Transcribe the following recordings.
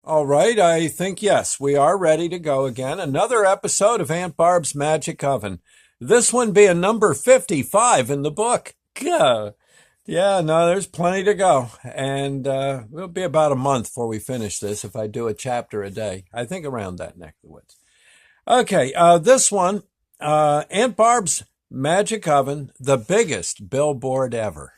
All right, I think yes, we are ready to go again. Another episode of Aunt Barb's Magic Oven. This one being number 55 in the book. Gah. Yeah, no, there's plenty to go. And it'll be about a month before we finish this if I do a chapter a day. I think around that neck of the woods. Okay, this one, Aunt Barb's Magic Oven, the biggest billboard ever.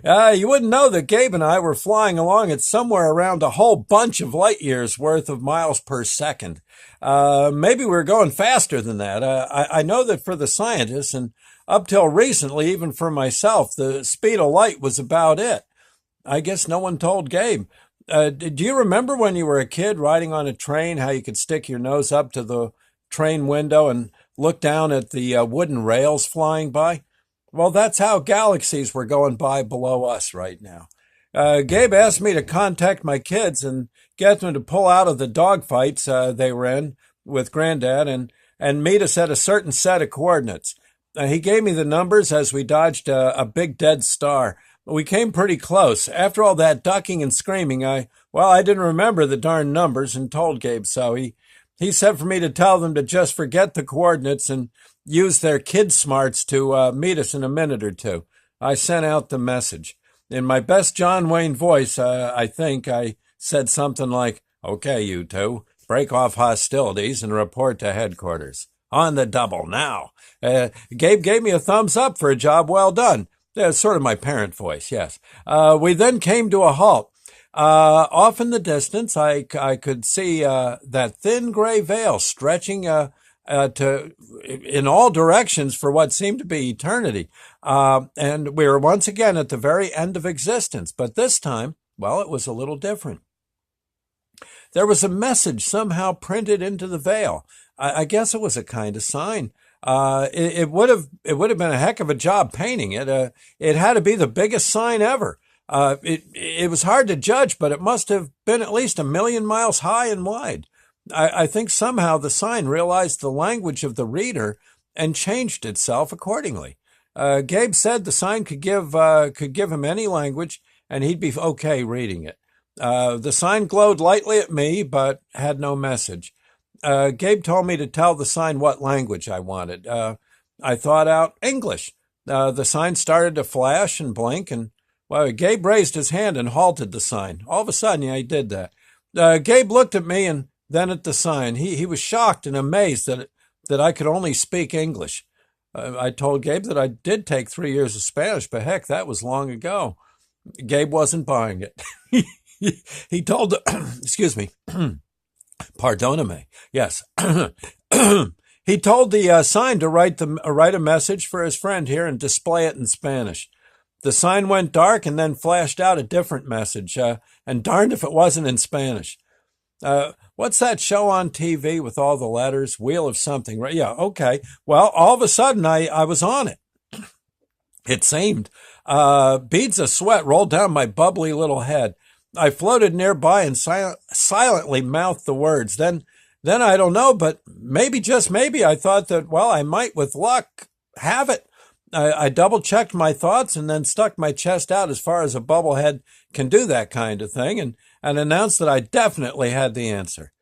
You wouldn't know that Gabe and I were flying along at somewhere around a whole bunch of light years worth of miles per second. Maybe we were going faster than that. I know that for the scientists, and up till recently, even for myself, the speed of light was about it. I guess no one told Gabe. Do you remember when you were a kid riding on a train, how you could stick your nose up to the train window and look down at the wooden rails flying by? Well, that's how galaxies were going by below us right now. Gabe asked me to contact my kids and get them to pull out of the dogfights they were in with Granddad and meet us at a certain set of coordinates. He gave me the numbers as we dodged a big dead star. We came pretty close. After all that ducking and screaming, I didn't remember the darn numbers and told Gabe so. He said for me to tell them to just forget the coordinates and use their kid smarts to meet us in a minute or two. I sent out the message. In my best John Wayne voice, I think I said something like, "Okay, you two, break off hostilities and report to headquarters. On the double now." Gabe gave me a thumbs up for a job well done. Sort of my parent voice, yes. We then came to a halt. Off in the distance, I could see that thin gray veil stretching in all directions for what seemed to be eternity. And we were once again at the very end of existence. But this time, it was a little different. There was a message somehow printed into the veil. I guess it was a kind of sign. It would have been a heck of a job painting it. It had to be the biggest sign ever. It was hard to judge, but it must have been at least 1,000,000 miles high and wide. I think somehow the sign realized the language of the reader and changed itself accordingly. Gabe said the sign could give him any language and he'd be okay reading it. The sign glowed lightly at me, but had no message. Gabe told me to tell the sign what language I wanted. I thought out English. The sign started to flash and blink, and Gabe raised his hand and halted the sign. All of a sudden, he did that. Gabe looked at me and then at the sign. He was shocked and amazed that I could only speak English. I told Gabe that I did take 3 years of Spanish, but heck, that was long ago. Gabe wasn't buying it. He told, excuse me, pardoname. Yes. He told the sign to write a message for his friend here and display it in Spanish. The sign went dark and then flashed out a different message, and darned if it wasn't in Spanish. What's that show on TV with all the letters? Wheel of something, right? Yeah, okay. Well, all of a sudden, I was on it. It seemed. Beads of sweat rolled down my bubbly little head. I floated nearby and silently mouthed the words. Then I don't know, but maybe, just maybe, I thought that, I might, with luck, have it. I double-checked my thoughts and then stuck my chest out as far as a bubblehead can do that kind of thing and announced that I definitely had the answer.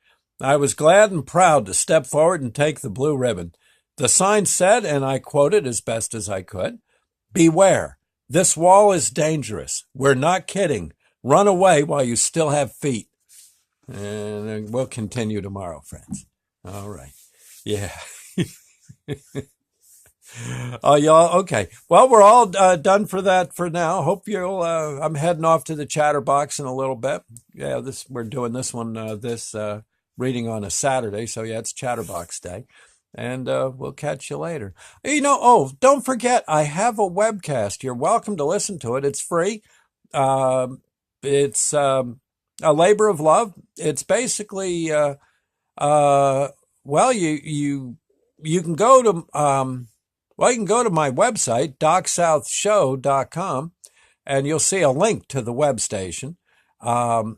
I was glad and proud to step forward and take the blue ribbon. The sign said, and I quoted as best as I could, "Beware, this wall is dangerous. We're not kidding. Run away while you still have feet." And we'll continue tomorrow, friends. All right. Yeah. Oh, y'all. Okay. Well, we're all done for that for now. Hope you'll, I'm heading off to the chatterbox in a little bit. Yeah, we're doing this one, reading on a Saturday. So yeah, it's chatterbox day. And we'll catch you later. Don't forget, I have a webcast. You're welcome to listen to it. It's free. It's a labor of love. It's basically, you can go to, you can go to my website, DocSouthShow.com, and you'll see a link to the web station. And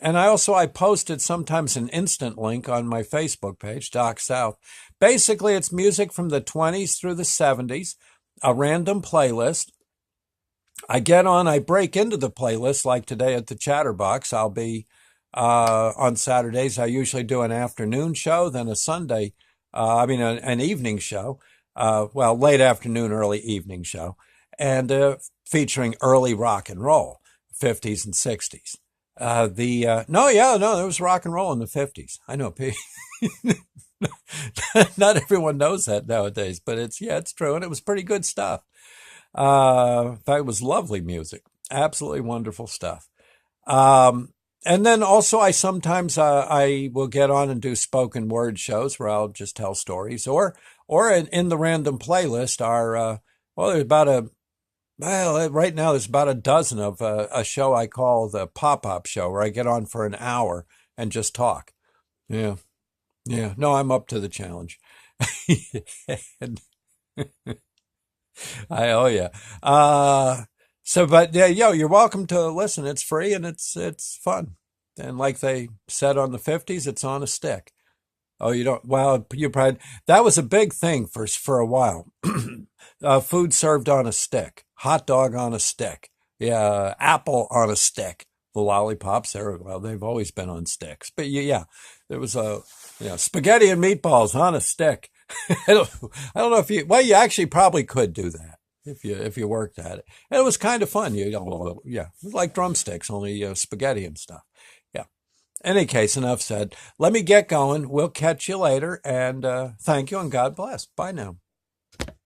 I posted sometimes an instant link on my Facebook page, Doc South. Basically, it's music from the 20s through the 70s, a random playlist. I get on, I break into the playlist like today at the Chatterbox. I'll be on Saturdays. I usually do an afternoon show, then a Sunday, an evening show. Well, late afternoon, early evening show, and featuring early rock and roll, 50s and 60s. There was rock and roll in the 50s. I know, not everyone knows that nowadays, but it's true, and it was pretty good stuff. In fact, it was lovely music, absolutely wonderful stuff. And then also, I will get on and do spoken word shows where I'll just tell stories, or in the random playlist there's about right now there's about a dozen of a show I call the pop-up show where I get on for an hour and just talk. Yeah, yeah. No, I'm up to the challenge. And oh yeah. But yeah, you're welcome to listen. It's free and it's fun. And like they said on the 50s, it's on a stick. Oh, you don't? Well, you probably that was a big thing for a while. Food served on a stick, hot dog on a stick, yeah, apple on a stick. The lollipops, they've always been on sticks. But yeah, there was spaghetti and meatballs on a stick. I don't know if you actually probably could do that if you worked at it. And it was kind of fun. It was like drumsticks, only spaghetti and stuff. Yeah. Any case, enough said. Let me get going. We'll catch you later, and thank you, and God bless. Bye now.